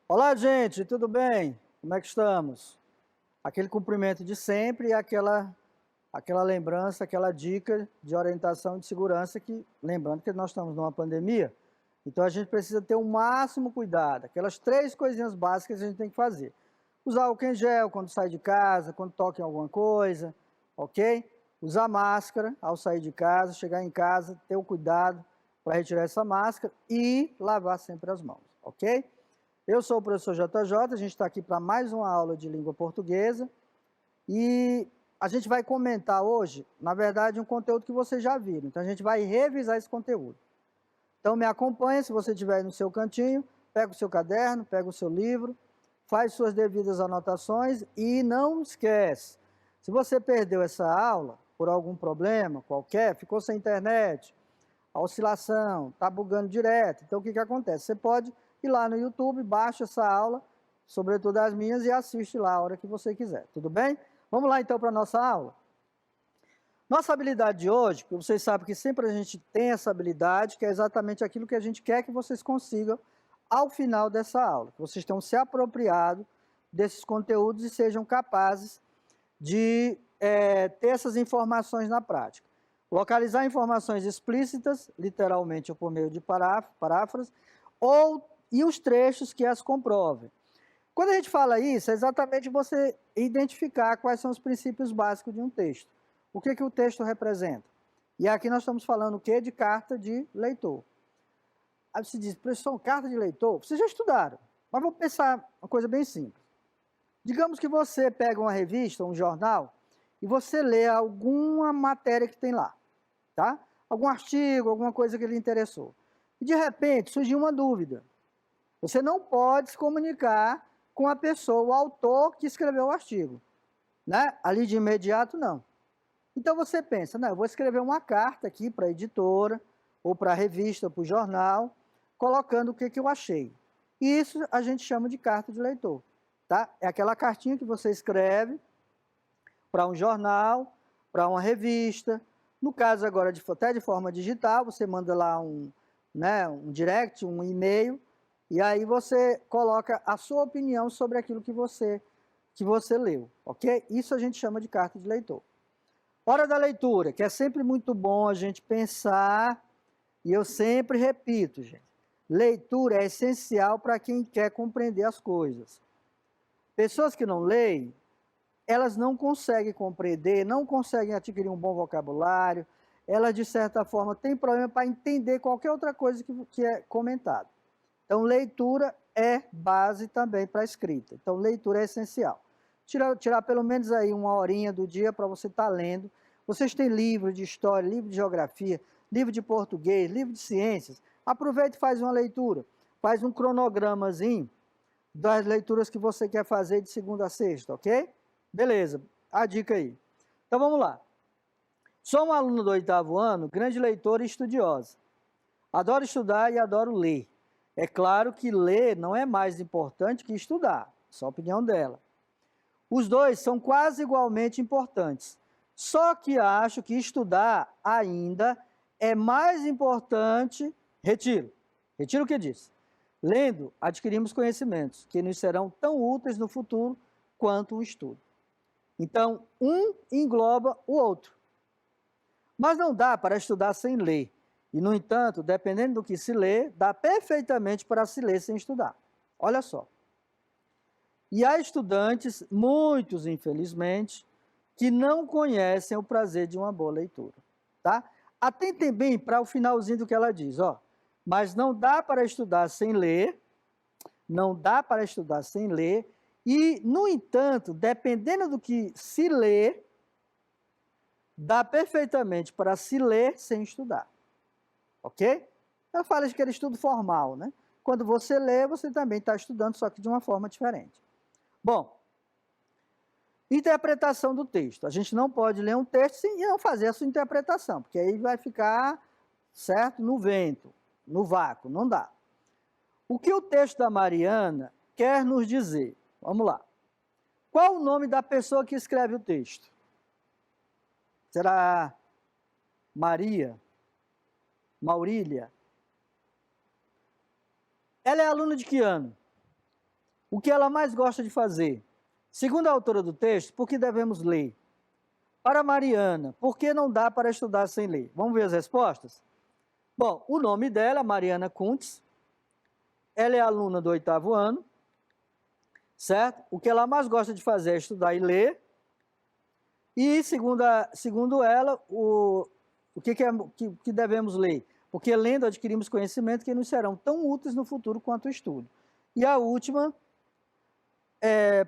Olá, gente, tudo bem? Como é que estamos? Aquele cumprimento de sempre e aquela lembrança, aquela dica de orientação de segurança que, lembrando que nós estamos numa pandemia, então a gente precisa ter o máximo cuidado. Aquelas 3 coisinhas básicas que a gente tem que fazer. Usar álcool em gel quando sai de casa, quando toca em alguma coisa, ok? Usar máscara ao sair de casa, chegar em casa, ter o cuidado para retirar essa máscara e lavar sempre as mãos, ok? Eu sou o professor JJ, a gente está aqui para mais uma aula de língua portuguesa e a gente vai comentar hoje, na verdade, um conteúdo que vocês já viram, então a gente vai revisar esse conteúdo. Então me acompanha, se você estiver aí no seu cantinho, pega o seu caderno, pega o seu livro, faz suas devidas anotações e não esquece, se você perdeu essa aula por algum problema qualquer, ficou sem internet, a oscilação, está bugando direto, então o que acontece? Você pode ir lá no YouTube, baixa essa aula, sobretudo as minhas, e assiste lá a hora que você quiser, tudo bem? Vamos lá então para a nossa aula? Nossa habilidade de hoje, porque vocês sabem que sempre a gente tem essa habilidade, que é exatamente aquilo que a gente quer que vocês consigam ao final dessa aula, que vocês tenham se apropriado desses conteúdos e sejam capazes de ter essas informações na prática. Localizar informações explícitas, literalmente ou por meio de paráfrases, e os trechos que as comprovem. Quando a gente fala isso, é exatamente você identificar quais são os princípios básicos de um texto. O que o texto representa? E aqui nós estamos falando o quê? De carta de leitor. Aí você diz, professor, carta de leitor? Vocês já estudaram, mas vamos pensar uma coisa bem simples. Digamos que você pega uma revista, um jornal, e você lê alguma matéria que tem lá, tá? Algum artigo, alguma coisa que lhe interessou. E de repente surgiu uma dúvida. Você não pode se comunicar com a pessoa, o autor que escreveu o artigo, né? Ali de imediato, não. Então você pensa, não, eu vou escrever uma carta aqui para a editora, ou para a revista, ou para o jornal, colocando o que eu achei. E isso a gente chama de carta de leitor, tá? É aquela cartinha que você escreve para um jornal, para uma revista. No caso agora, até de forma digital, você manda lá um direct, um e-mail, e aí você coloca a sua opinião sobre aquilo que você leu, ok? Isso a gente chama de carta de leitor. Hora da leitura, que é sempre muito bom a gente pensar, e eu sempre repito, gente, leitura é essencial para quem quer compreender as coisas. Pessoas que não leem, elas não conseguem compreender, não conseguem adquirir um bom vocabulário, elas de certa forma têm problema para entender qualquer outra coisa que é comentada. Então, leitura é base também para a escrita. Então, leitura é essencial. Tirar pelo menos aí uma horinha do dia para você estar lendo. Vocês têm livro de história, livro de geografia, livro de português, livro de ciências. Aproveite e faz uma leitura. Faz um cronogramazinho das leituras que você quer fazer de segunda a sexta, ok? Beleza, a dica aí. Então, vamos lá. Sou um aluno do 8º ano, grande leitor e estudiosa. Adoro estudar e adoro ler. É claro que ler não é mais importante que estudar, só a opinião dela. Os dois são quase igualmente importantes, só que acho que estudar ainda é mais importante. Retiro o que disse. Lendo, adquirimos conhecimentos que nos serão tão úteis no futuro quanto o estudo. Então, um engloba o outro. Mas não dá para estudar sem ler. E, no entanto, dependendo do que se lê, dá perfeitamente para se ler sem estudar. Olha só. E há estudantes, muitos infelizmente, que não conhecem o prazer de uma boa leitura. Tá? Atentem bem para o finalzinho do que ela diz. Ó. Mas não dá para estudar sem ler, não dá para estudar sem ler, e, no entanto, dependendo do que se lê, dá perfeitamente para se ler sem estudar. Ok? Eu falo de aquele estudo formal, né? Quando você lê, você também está estudando, só que de uma forma diferente. Bom, Interpretação do texto. A gente não pode ler um texto e não fazer a sua interpretação, porque aí vai ficar, certo, no vento, no vácuo, não dá. O que o texto da Mariana quer nos dizer? Vamos lá. Qual o nome da pessoa que escreve o texto? Será Maria? Maurília? Ela é aluna de que ano? O que ela mais gosta de fazer? Segundo a autora do texto, por que devemos ler? Para Mariana, por que não dá para estudar sem ler? Vamos ver as respostas? Bom, o nome dela, Mariana Kuntz, ela é aluna do 8º ano, certo? O que ela mais gosta de fazer é estudar e ler. E, segundo ela, o que devemos ler? Porque lendo adquirimos conhecimento que nos serão tão úteis no futuro quanto o estudo. E a última,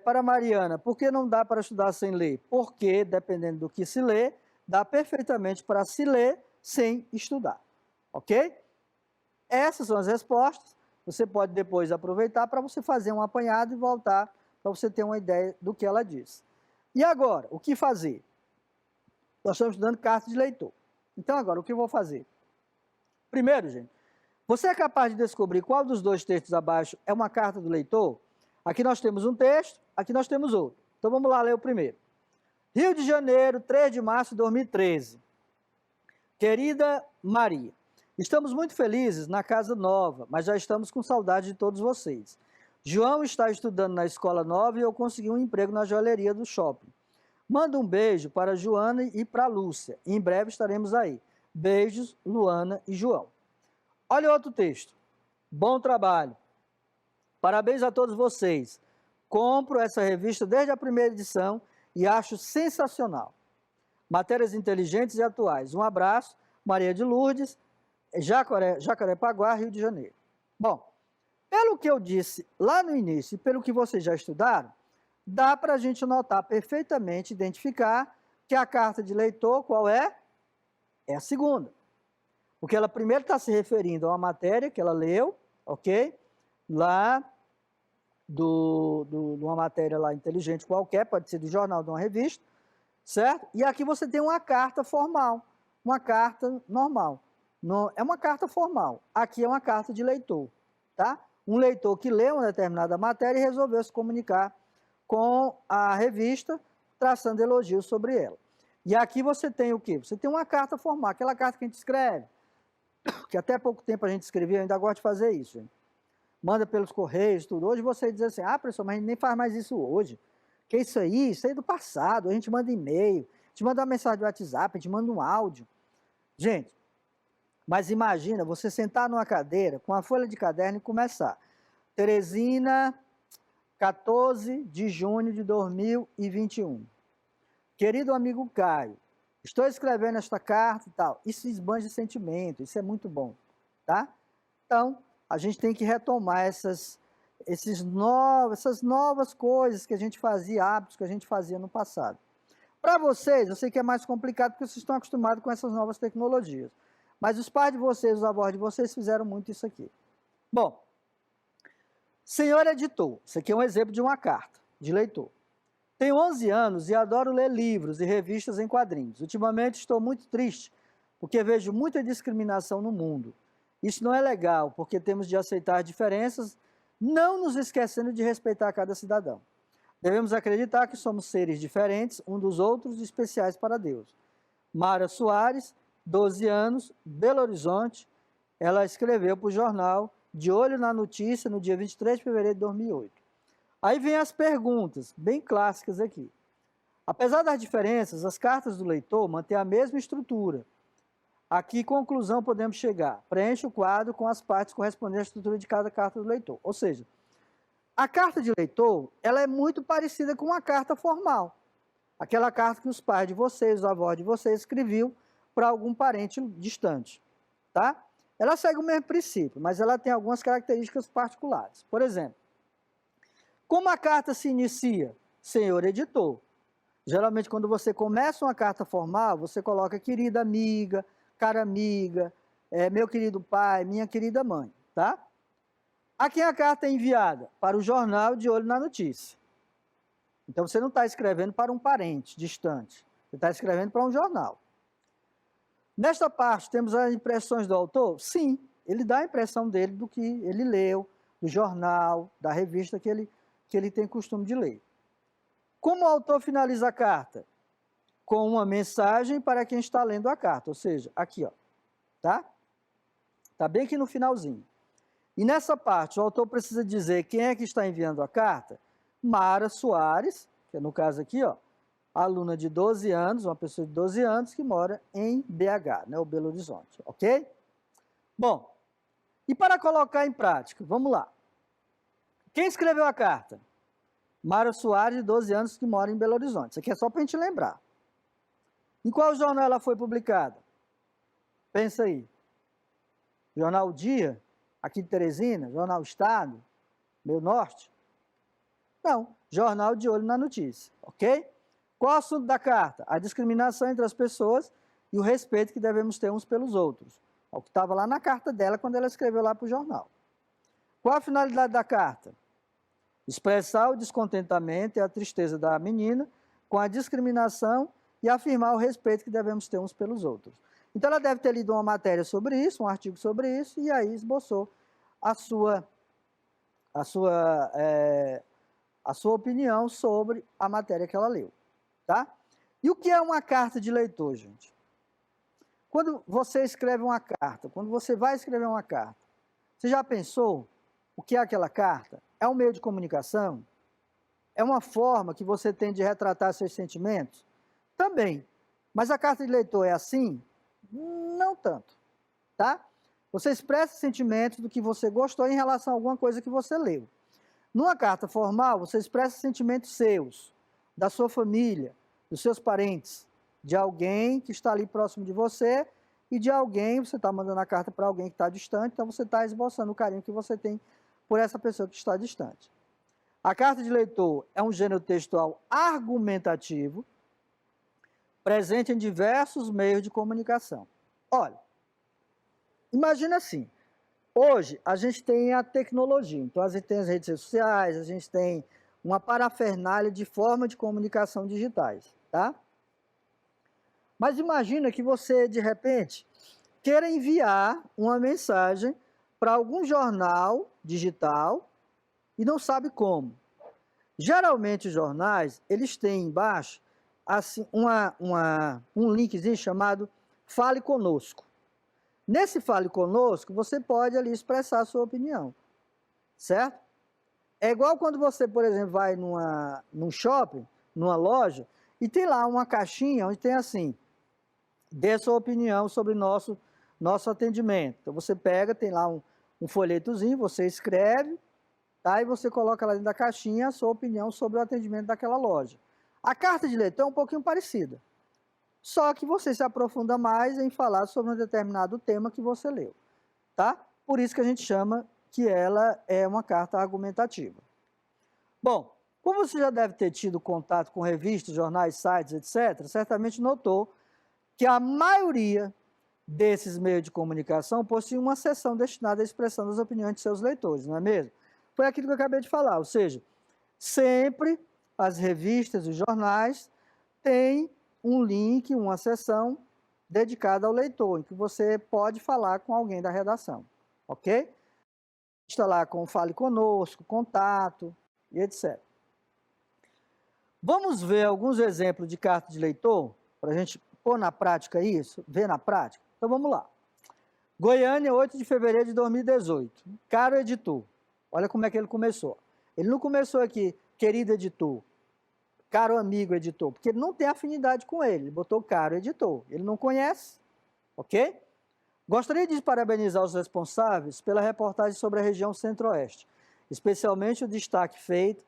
para Mariana, por que não dá para estudar sem ler? Porque, dependendo do que se lê, dá perfeitamente para se ler sem estudar. Ok? Essas são as respostas. Você pode depois aproveitar para você fazer um apanhado e voltar para você ter uma ideia do que ela diz. E agora, o que fazer? Nós estamos estudando carta de leitor. Então, agora, o que eu vou fazer? Primeiro, gente, você é capaz de descobrir qual dos dois textos abaixo é uma carta do leitor? Aqui nós temos um texto, aqui nós temos outro. Então, vamos lá ler o primeiro. Rio de Janeiro, 3 de março de 2013. Querida Maria, estamos muito felizes na casa nova, mas já estamos com saudade de todos vocês. João está estudando na escola nova e eu consegui um emprego na joalheria do shopping. Manda um beijo para Joana e para Lúcia. Em breve estaremos aí. Beijos, Luana e João. Olha outro texto. Bom trabalho. Parabéns a todos vocês. Compro essa revista desde a primeira edição e acho sensacional. Matérias inteligentes e atuais. Um abraço, Maria de Lourdes, Jacarepaguá, Rio de Janeiro. Bom, pelo que eu disse lá no início e pelo que vocês já estudaram, dá para a gente notar perfeitamente, identificar que a carta de leitor, qual é? É a segunda. Porque ela primeiro está se referindo a uma matéria que ela leu, ok? Lá, de uma matéria lá inteligente qualquer, pode ser do jornal, de uma revista, certo? E aqui você tem uma carta formal, uma carta normal. É uma carta formal. Aqui é uma carta de leitor, tá? Um leitor que lê uma determinada matéria e resolveu se comunicar com a revista, traçando elogios sobre ela. E aqui você tem o quê? Você tem uma carta formal, aquela carta que a gente escreve, que até pouco tempo a gente escrevia, eu ainda gosto de fazer isso, gente. Manda pelos correios, tudo. Hoje você diz assim, professor, mas a gente nem faz mais isso hoje. Que isso aí é do passado, a gente manda e-mail, a gente manda uma mensagem do WhatsApp, a gente manda um áudio. Gente, mas imagina você sentar numa cadeira com a folha de caderno e começar. Teresina, 14 de junho de 2021. Querido amigo Caio, estou escrevendo esta carta e tal. Isso esbanja sentimento, isso é muito bom, tá? Então, a gente tem que retomar essas novas coisas que a gente fazia, hábitos que a gente fazia no passado. Para vocês, eu sei que é mais complicado porque vocês estão acostumados com essas novas tecnologias. Mas os pais de vocês, os avós de vocês fizeram muito isso aqui. Bom, senhor editor, isso aqui é um exemplo de uma carta de leitor. Tenho 11 anos e adoro ler livros e revistas em quadrinhos. Ultimamente estou muito triste porque vejo muita discriminação no mundo. Isso não é legal porque temos de aceitar diferenças, não nos esquecendo de respeitar cada cidadão. Devemos acreditar que somos seres diferentes um dos outros e especiais para Deus. Mara Soares, 12 anos, Belo Horizonte, ela escreveu para o jornal De Olho na Notícia no dia 23 de fevereiro de 2008. Aí vem as perguntas, bem clássicas aqui. Apesar das diferenças, as cartas do leitor mantêm a mesma estrutura. A que conclusão podemos chegar? Preencha o quadro com as partes correspondentes à estrutura de cada carta do leitor. Ou seja, a carta de leitor, ela é muito parecida com uma carta formal. Aquela carta que os pais de vocês, os avós de vocês, escreviam para algum parente distante, tá? Ela segue o mesmo princípio, mas ela tem algumas características particulares. Por exemplo, como a carta se inicia? Senhor editor. Geralmente, quando você começa uma carta formal, você coloca querida amiga, cara amiga, meu querido pai, minha querida mãe, tá? A quem a carta é enviada? Para o jornal De Olho na Notícia. Então, você não está escrevendo para um parente distante, você está escrevendo para um jornal. Nesta parte, temos as impressões do autor? Sim, ele dá a impressão dele do que ele leu, do jornal, da revista que ele tem costume de ler. Como o autor finaliza a carta? Com uma mensagem para quem está lendo a carta, ou seja, aqui, ó, tá? Está bem aqui no finalzinho. E nessa parte, o autor precisa dizer quem é que está enviando a carta. Mara Soares, que é no caso aqui, ó, aluna de 12 anos, uma pessoa de 12 anos que mora em BH, né, o Belo Horizonte, ok? Bom, e para colocar em prática, vamos lá. Quem escreveu a carta? Mara Soares, de 12 anos, que mora em Belo Horizonte. Isso aqui é só para a gente lembrar. Em qual jornal ela foi publicada? Pensa aí. Jornal O Dia, aqui de Teresina, Jornal Estado, Meio Norte? Não, Jornal de Olho na Notícia, ok? Qual o assunto da carta? A discriminação entre as pessoas e o respeito que devemos ter uns pelos outros. É o que estava lá na carta dela quando ela escreveu lá para o jornal. Qual a finalidade da carta? Expressar o descontentamento e a tristeza da menina com a discriminação e afirmar o respeito que devemos ter uns pelos outros. Então, ela deve ter lido uma matéria sobre isso, um artigo sobre isso, e aí esboçou a sua opinião sobre a matéria que ela leu, tá? E o que é uma carta de leitor, gente? Quando você escreve uma carta, quando você vai escrever uma carta, você já pensou o que é aquela carta? É um meio de comunicação? É uma forma que você tem de retratar seus sentimentos? Também. Mas a carta de leitor é assim? Não tanto, tá? Você expressa sentimentos do que você gostou em relação a alguma coisa que você leu. Numa carta formal, você expressa sentimentos seus, da sua família, dos seus parentes, de alguém que está ali próximo de você e de alguém, você está mandando a carta para alguém que está distante, então você está esboçando o carinho que você tem por essa pessoa que está distante. A carta de leitor é um gênero textual argumentativo, presente em diversos meios de comunicação. Olha, imagina assim, hoje a gente tem a tecnologia, então a gente tem as redes sociais, a gente tem uma parafernália de forma de comunicação digitais, tá? Mas imagina que você, de repente, queira enviar uma mensagem para algum jornal digital e não sabe como. Geralmente os jornais, eles têm embaixo assim, um linkzinho chamado Fale Conosco. Nesse Fale Conosco, você pode ali expressar a sua opinião, certo? É igual quando você, por exemplo, vai num shopping, numa loja, e tem lá uma caixinha onde tem assim, dê sua opinião sobre nosso atendimento. Então você pega, tem lá um folhetozinho, você escreve, tá? E você coloca lá dentro da caixinha a sua opinião sobre o atendimento daquela loja. A carta de leitor é um pouquinho parecida, só que você se aprofunda mais em falar sobre um determinado tema que você leu, tá? Por isso que a gente chama que ela é uma carta argumentativa. Bom, como você já deve ter tido contato com revistas, jornais, sites, etc., certamente notou que a maioria desses meios de comunicação possui uma seção destinada à expressão das opiniões de seus leitores, não é mesmo? Foi aquilo que eu acabei de falar, ou seja, sempre as revistas e jornais têm um link, uma seção dedicada ao leitor, em que você pode falar com alguém da redação, ok? Está lá com Fale Conosco, contato e etc. Vamos ver alguns exemplos de carta de leitor, para a gente pôr na prática isso, ver na prática? Então vamos lá. Goiânia, 8 de fevereiro de 2018. Caro editor, olha como é que ele começou. Ele não começou aqui, querido editor, caro amigo editor, porque ele não tem afinidade com ele botou caro editor, ele não conhece, ok? Gostaria de parabenizar os responsáveis pela reportagem sobre a região centro-oeste, especialmente o destaque feito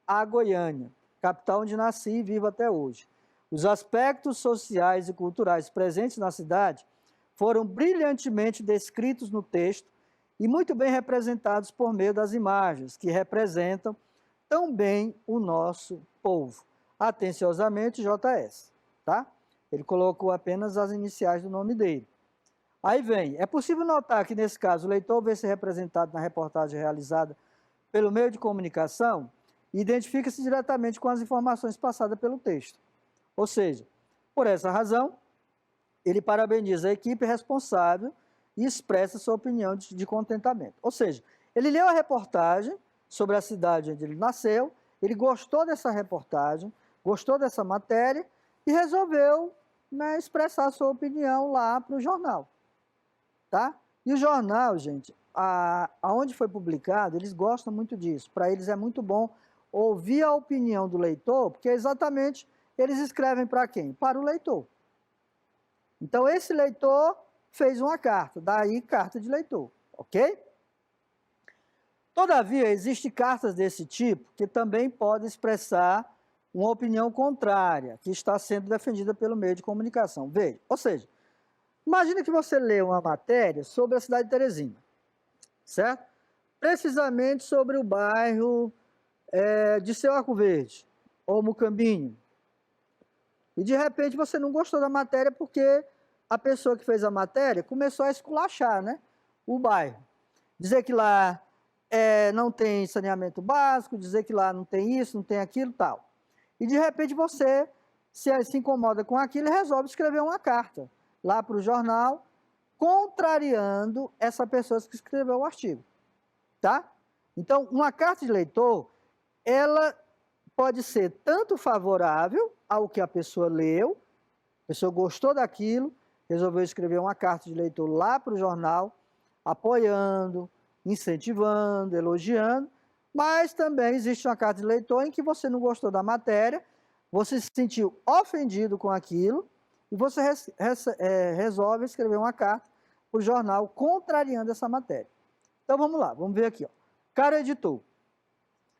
à Goiânia, capital onde nasci e vivo até hoje. Os aspectos sociais e culturais presentes na cidade foram brilhantemente descritos no texto e muito bem representados por meio das imagens, que representam tão bem o nosso povo. Atenciosamente, JS, tá? Ele colocou apenas as iniciais do nome dele. Aí vem, é possível notar que, nesse caso, o leitor vê-se representado na reportagem realizada pelo meio de comunicação e identifica-se diretamente com as informações passadas pelo texto. Ou seja, por essa razão, ele parabeniza a equipe responsável e expressa sua opinião de contentamento. Ou seja, ele leu a reportagem sobre a cidade onde ele nasceu, ele gostou dessa reportagem, gostou dessa matéria e resolveu, né, expressar sua opinião lá para o jornal. Tá? E o jornal, gente, aonde foi publicado, eles gostam muito disso. Para eles é muito bom ouvir a opinião do leitor, porque exatamente eles escrevem para quem? Para o leitor. Então, esse leitor fez uma carta, daí carta de leitor, ok? Todavia, existem cartas desse tipo que também podem expressar uma opinião contrária, que está sendo defendida pelo meio de comunicação. Veja, ou seja, imagina que você lê uma matéria sobre a cidade de Teresina, certo? Precisamente sobre o bairro de Seu Arco Verde, ou Mucambinho. E de repente você não gostou da matéria porque a pessoa que fez a matéria começou a esculachar, né, o bairro. Dizer que lá não tem saneamento básico, dizer que lá não tem isso, não tem aquilo, tal. E de repente você se incomoda com aquilo e resolve escrever uma carta lá para o jornal, contrariando essa pessoa que escreveu o artigo, tá? Então, uma carta de leitor, ela pode ser tanto favorável ao que a pessoa leu, a pessoa gostou daquilo, resolveu escrever uma carta de leitor lá para o jornal, apoiando, incentivando, elogiando, mas também existe uma carta de leitor em que você não gostou da matéria, você se sentiu ofendido com aquilo, e você resolve escrever uma carta para o jornal contrariando essa matéria. Então vamos lá, vamos ver aqui. Ó. Caro editor,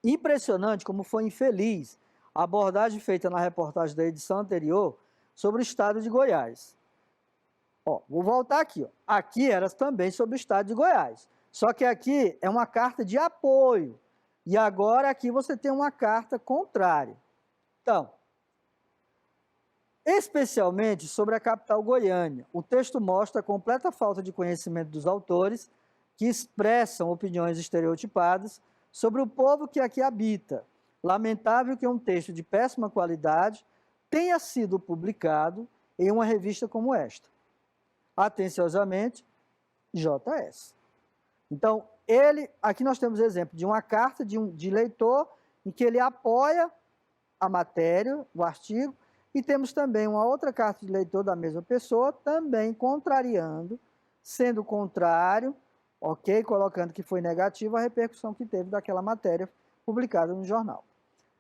impressionante como foi infeliz a abordagem feita na reportagem da edição anterior sobre o estado de Goiás. Ó, vou voltar aqui. Ó. Aqui era também sobre o estado de Goiás. Só que aqui é uma carta de apoio. E agora aqui você tem uma carta contrária. Então, especialmente sobre a capital Goiânia, o texto mostra a completa falta de conhecimento dos autores que expressam opiniões estereotipadas sobre o povo que aqui habita. Lamentável que um texto de péssima qualidade tenha sido publicado em uma revista como esta. Atenciosamente, JS. Então, aqui nós temos exemplo de uma carta de leitor em que ele apoia a matéria, o artigo, e temos também uma outra carta de leitor da mesma pessoa, também contrariando, sendo contrário, ok? Colocando que foi negativa a repercussão que teve daquela matéria publicada no jornal.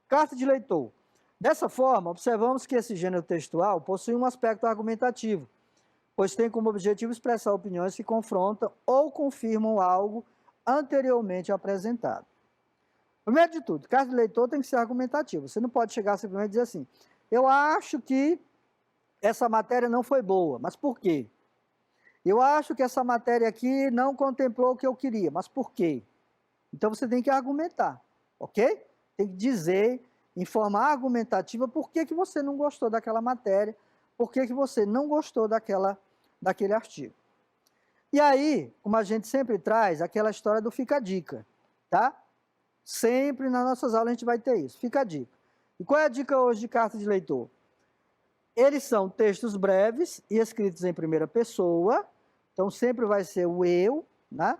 Carta de leitor. Dessa forma, observamos que esse gênero textual possui um aspecto argumentativo, pois tem como objetivo expressar opiniões que confrontam ou confirmam algo anteriormente apresentado. Primeiro de tudo, carta de leitor tem que ser argumentativo. Você não pode chegar simplesmente e dizer assim, eu acho que essa matéria não foi boa, mas por quê? Eu acho que essa matéria aqui não contemplou o que eu queria, mas por quê? Então você tem que argumentar, ok? Tem que dizer, em forma argumentativa, por que você não gostou daquela matéria, por que você não gostou daquele artigo. E aí, como a gente sempre traz, aquela história do fica a dica, tá? Sempre nas nossas aulas a gente vai ter isso, fica a dica. E qual é a dica hoje de carta de leitor? Eles são textos breves e escritos em primeira pessoa, então sempre vai ser o eu, né?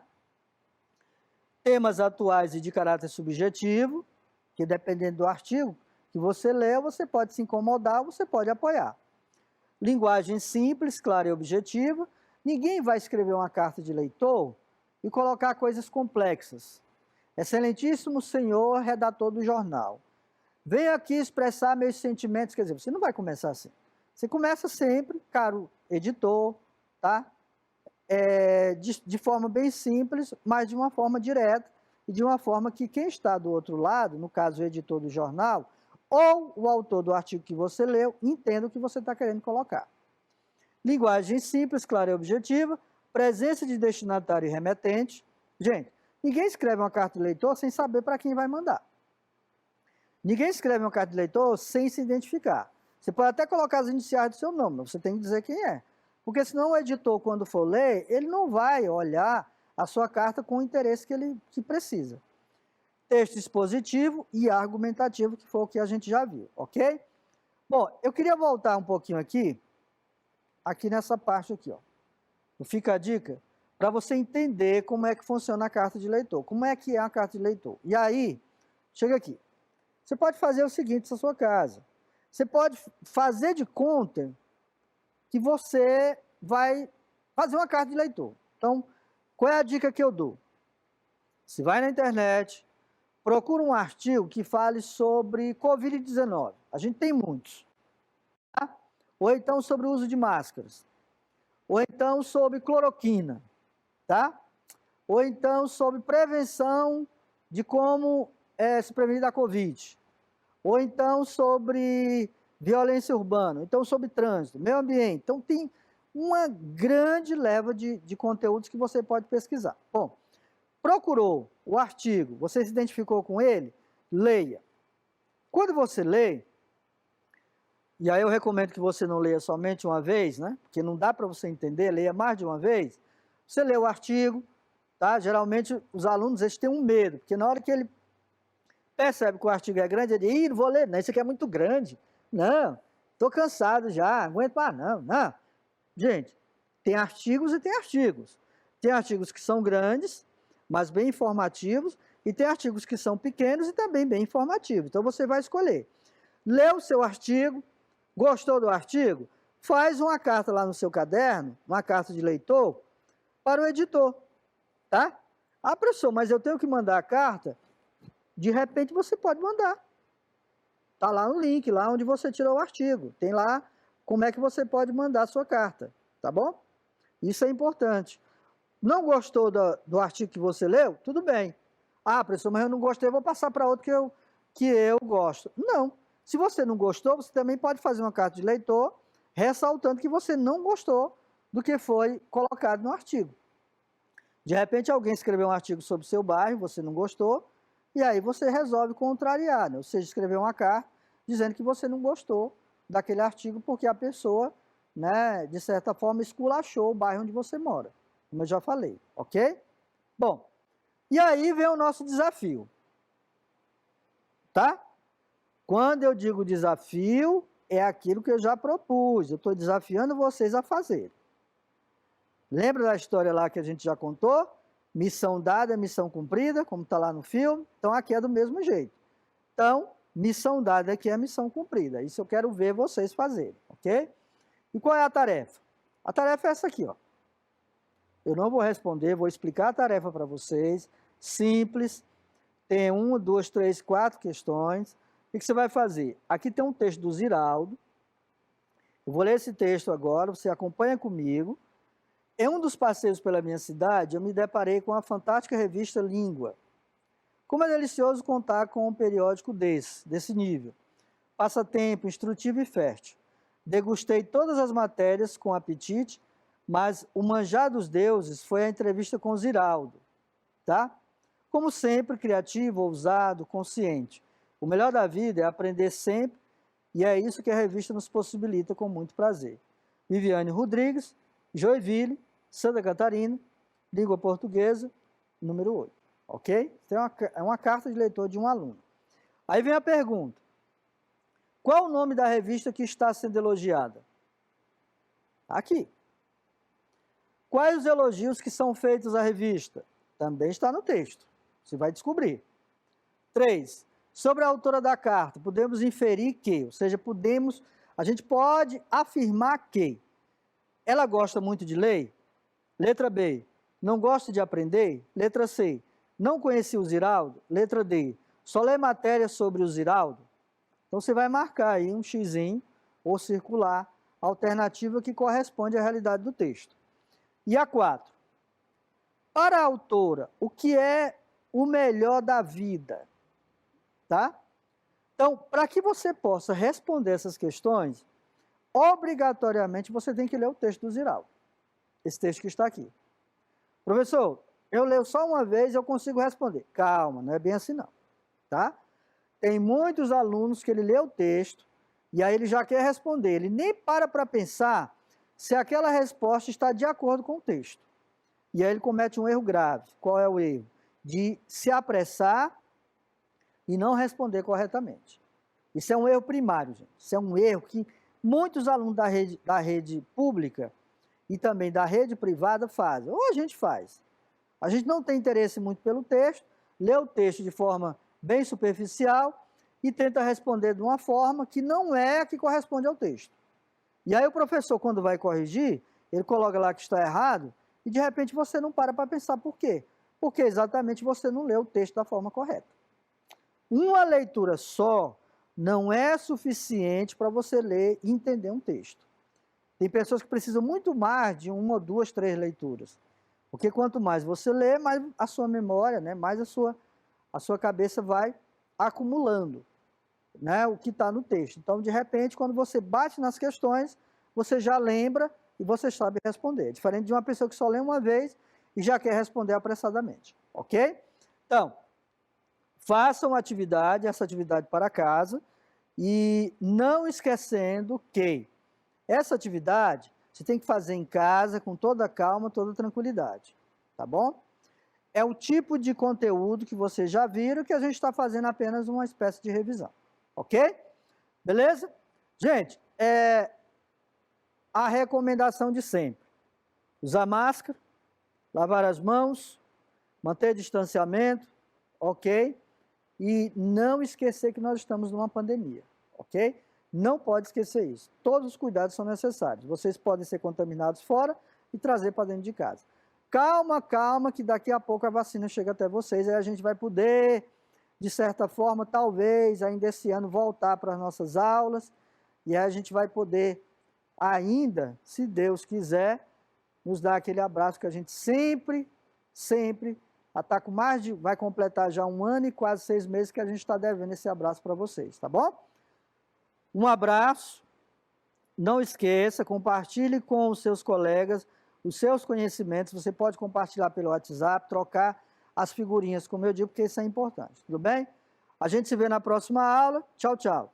Temas atuais e de caráter subjetivo, que dependendo do artigo que você lê, você pode se incomodar, você pode apoiar. Linguagem simples, clara e objetiva. Ninguém vai escrever uma carta de leitor e colocar coisas complexas. Excelentíssimo senhor redator do jornal, venho aqui expressar meus sentimentos. Quer dizer, você não vai começar assim. Você começa sempre, caro editor, tá? De forma bem simples, mas de uma forma direta e de uma forma que quem está do outro lado, no caso o editor do jornal, ou o autor do artigo que você leu, entenda o que você está querendo colocar. Linguagem simples, clara e objetiva, presença de destinatário e remetente. Gente, ninguém escreve uma carta de leitor sem saber para quem vai mandar. Ninguém escreve uma carta de leitor sem se identificar. Você pode até colocar as iniciais do seu nome, mas você tem que dizer quem é. Porque senão o editor, quando for ler, ele não vai olhar a sua carta com o interesse que ele precisa. texto expositivo e argumentativo, que foi o que a gente já viu, ok? Bom, eu queria voltar um pouquinho aqui nessa parte aqui, ó. Fica a dica para você entender como é que funciona a carta de leitor, como é que é a carta de leitor. E aí, chega aqui, você pode fazer o seguinte na sua casa, você pode fazer de conta que você vai fazer uma carta de leitor. Então, qual é a dica que eu dou? Você vai na internet, procura um artigo que fale sobre Covid-19. A gente tem muitos. Tá? Ou então sobre o uso de máscaras. Ou então sobre cloroquina. Tá? Ou então sobre prevenção de como se prevenir da Covid. Ou então sobre violência urbana. Então sobre trânsito, meio ambiente. Então tem uma grande leva de conteúdos que você pode pesquisar. Bom, procurou o artigo, você se identificou com ele? Leia. Quando você lê, e aí eu recomendo que você não leia somente uma vez, né? Porque não dá para você entender, leia mais de uma vez. Você lê o artigo, tá? Geralmente os alunos eles têm um medo, porque na hora que ele percebe que o artigo é grande, ele diz, não vou ler, não, isso aqui é muito grande. Não, estou cansado já, aguento mais não. Gente, tem artigos e tem artigos. Tem artigos que são grandes, mas bem informativos, e tem artigos que são pequenos e também bem informativos. Então você vai escolher. Lê o seu artigo, gostou do artigo? Faz uma carta lá no seu caderno, uma carta de leitor, para o editor, tá? Ah, professor, mas eu tenho que mandar a carta? De repente você pode mandar. Está lá no link, lá onde você tirou o artigo. Tem lá como é que você pode mandar a sua carta, tá bom? Isso é importante. Não gostou do artigo que você leu? Tudo bem. Ah, professor, mas eu não gostei, eu vou passar para outro que eu gosto. Não. Se você não gostou, você também pode fazer uma carta de leitor ressaltando que você não gostou do que foi colocado no artigo. De repente, alguém escreveu um artigo sobre o seu bairro, você não gostou, e aí você resolve contrariar, né? Ou seja, escrever uma carta dizendo que você não gostou daquele artigo porque a pessoa, né, de certa forma, esculachou o bairro onde você mora, como eu já falei, ok? Bom, e aí vem o nosso desafio, tá? Quando eu digo desafio, é aquilo que eu já propus, eu estou desafiando vocês a fazer. Lembra da história lá que a gente já contou? Missão dada é missão cumprida, como está lá no filme. Então, aqui é do mesmo jeito. Então, missão dada aqui é missão cumprida. Isso eu quero ver vocês fazerem, ok? E qual é a tarefa? A tarefa é essa aqui, ó. Eu não vou responder, vou explicar a tarefa para vocês. Simples. Tem 1, 2, 3, 4 questões. O que você vai fazer? Aqui tem um texto do Ziraldo. Eu vou ler esse texto agora, você acompanha comigo. Em um dos passeios pela minha cidade, eu me deparei com a fantástica revista Língua. Como é delicioso contar com um periódico desse nível. Passatempo, instrutivo e fértil. Degustei todas as matérias com apetite, mas o manjar dos deuses foi a entrevista com Ziraldo, tá? Como sempre, criativo, ousado, consciente. O melhor da vida é aprender sempre, e é isso que a revista nos possibilita com muito prazer. Viviane Rodrigues, Joinville, Santa Catarina, língua portuguesa, número 8, ok? Então é uma carta de leitor de um aluno. Aí vem a pergunta, qual o nome da revista que está sendo elogiada? Aqui. Quais os elogios que são feitos à revista? Também está no texto, você vai descobrir. 3. Sobre a autora da carta, podemos inferir que, ou seja, a gente pode afirmar que ela gosta muito de ler? Letra B. Não gosta de aprender? Letra C. Não conhecia o Ziraldo? Letra D. Só lê matéria sobre o Ziraldo? Então você vai marcar aí um xizinho ou circular a alternativa que corresponde à realidade do texto. E a 4. Para a autora, o que é o melhor da vida? Tá? Então, para que você possa responder essas questões, obrigatoriamente você tem que ler o texto do Ziraldo. Esse texto que está aqui. Professor, eu leio só uma vez e eu consigo responder. Calma, não é bem assim não, tá? Tem muitos alunos que ele lê o texto e aí ele já quer responder. Ele nem para pensar se aquela resposta está de acordo com o texto. E aí ele comete um erro grave. Qual é o erro? De se apressar e não responder corretamente. Isso é um erro primário, gente. Isso é um erro que muitos alunos da rede pública e também da rede privada fazem. Ou a gente faz. A gente não tem interesse muito pelo texto, lê o texto de forma bem superficial e tenta responder de uma forma que não é a que corresponde ao texto. E aí o professor, quando vai corrigir, ele coloca lá que está errado e de repente você não para pensar por quê. Porque exatamente você não leu o texto da forma correta. Uma leitura só não é suficiente para você ler e entender um texto. Tem pessoas que precisam muito mais de uma, duas, três leituras. Porque quanto mais você lê, mais a sua memória, né, mais a sua cabeça vai acumulando, né, o que está no texto. Então, de repente, quando você bate nas questões, você já lembra e você sabe responder. Diferente de uma pessoa que só lê uma vez e já quer responder apressadamente. Ok? Então, façam essa atividade para casa e não esquecendo que essa atividade você tem que fazer em casa com toda a calma, toda a tranquilidade, tá bom? É o tipo de conteúdo que vocês já viram que a gente está fazendo apenas uma espécie de revisão, ok? Beleza? Gente, a recomendação de sempre: usar máscara, lavar as mãos, manter distanciamento, ok? E não esquecer que nós estamos numa pandemia, ok? Não pode esquecer isso. Todos os cuidados são necessários. Vocês podem ser contaminados fora e trazer para dentro de casa. Calma, calma, que daqui a pouco a vacina chega até vocês, aí a gente vai poder, de certa forma, talvez, ainda esse ano, voltar para as nossas aulas, e aí a gente vai poder, ainda, se Deus quiser, nos dar aquele abraço que a gente sempre tá com vai completar já 1 ano e quase 6 meses que a gente está devendo esse abraço para vocês, tá bom? Um abraço, não esqueça, compartilhe com os seus colegas os seus conhecimentos, você pode compartilhar pelo WhatsApp, trocar as figurinhas, como eu digo, porque isso é importante, tudo bem? A gente se vê na próxima aula, tchau, tchau.